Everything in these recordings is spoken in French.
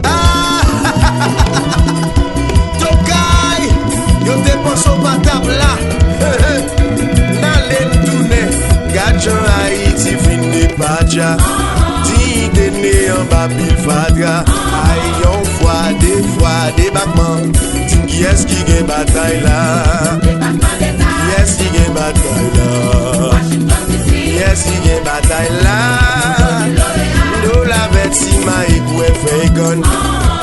Ah, Tokay, yo te penso pa table là. N'allez tourner, gadjan Haïti fin de paja. Ti dene en babil fadra. Aïe, yon fois, des battements. Qui est-ce qui gagne bataille là? Qui est-ce qui gagne bataille là? Qui est-ce qui gagne bataille là? Nous la bête si maïk ou fait gun.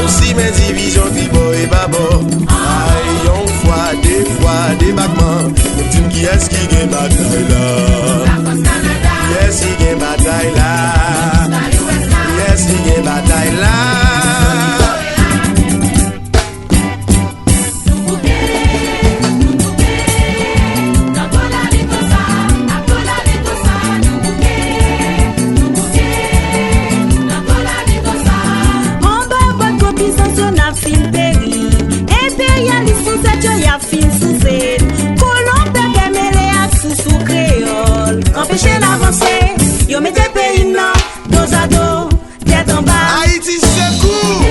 Aussi mes divisions tribo et babo. Aïe, on fois, des battements. Qui est-ce qui gagne bataille là? Qui est-ce qui gagne bataille là? Qui est-ce qui gagne bataille là? Empêcher d'avancer, yo mettez pays non, dos à dos, tête en bas. Haïti secours.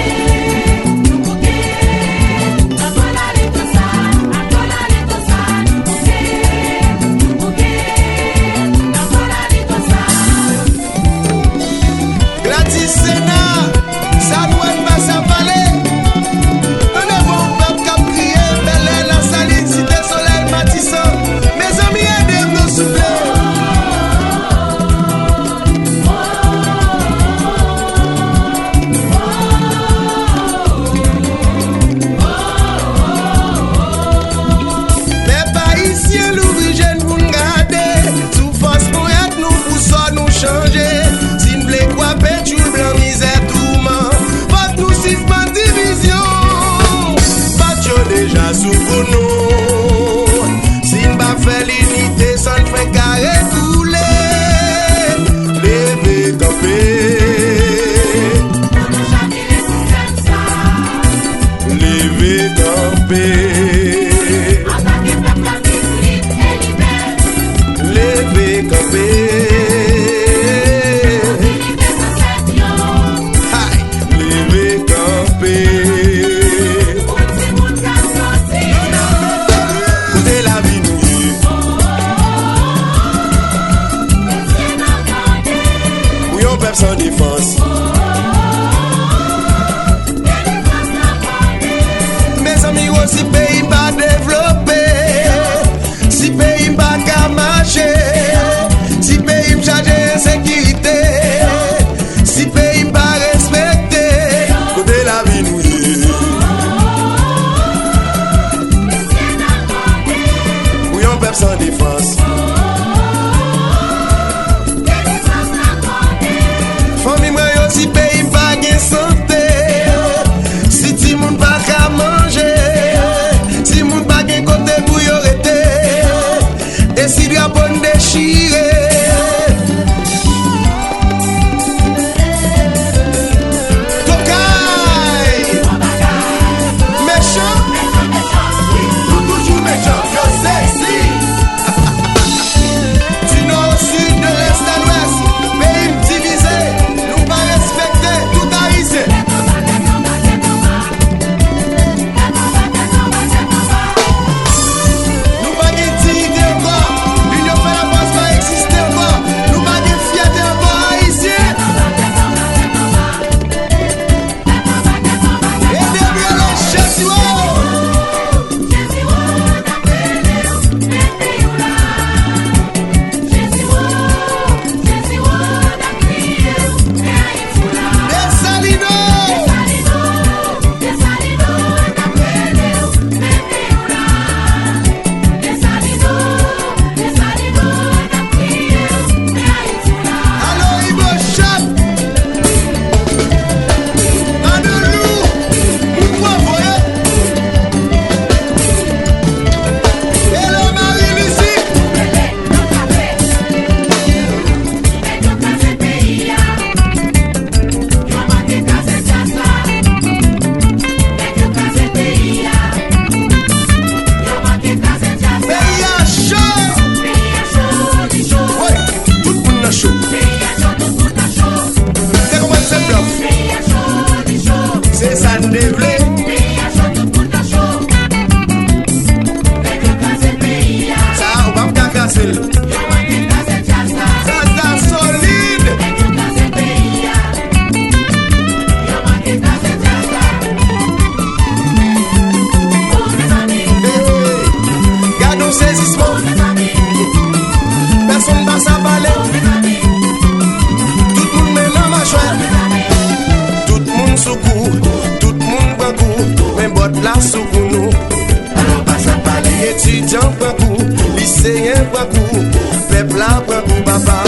Gratis Sénat, ça doit pas s'avaler. On est bon peuple qui a prié, Bel-Air, la Saline, Cité Soleil, Matisson. Mes amis, aidez-nous s'il vous plaît. Changer, si nous voulons quoi, pétrole blanc, misère tout. la soukou nous. Alors passe à parler, étudiant prend coup, lycéen prend coup, peuple là prend coup papa.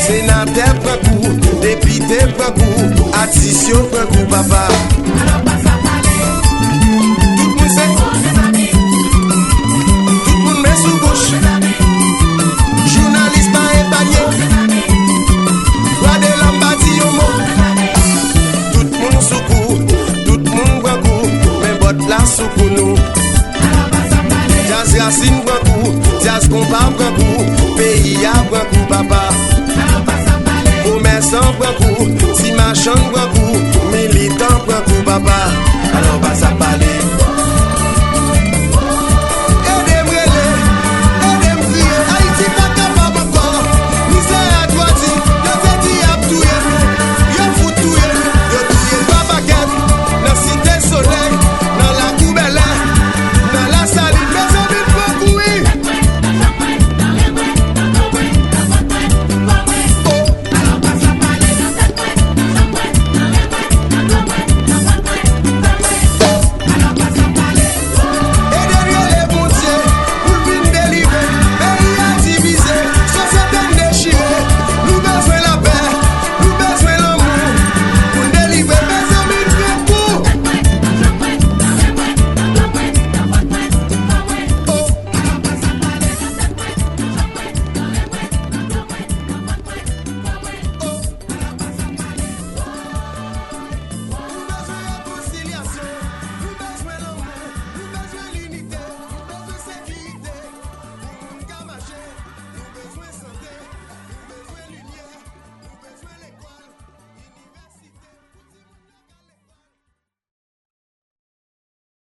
Sénateur prend coup, député prend coup, artiste prend coup papa. Tout le monde sait, tout le monde met sous bouche. Journaliste pas épargné, pas de l'ambati au mot. Tout le monde sous coup, tout le monde prend coup, mais bot la sous coup nous. Jazz Racine prend coup, jazz compas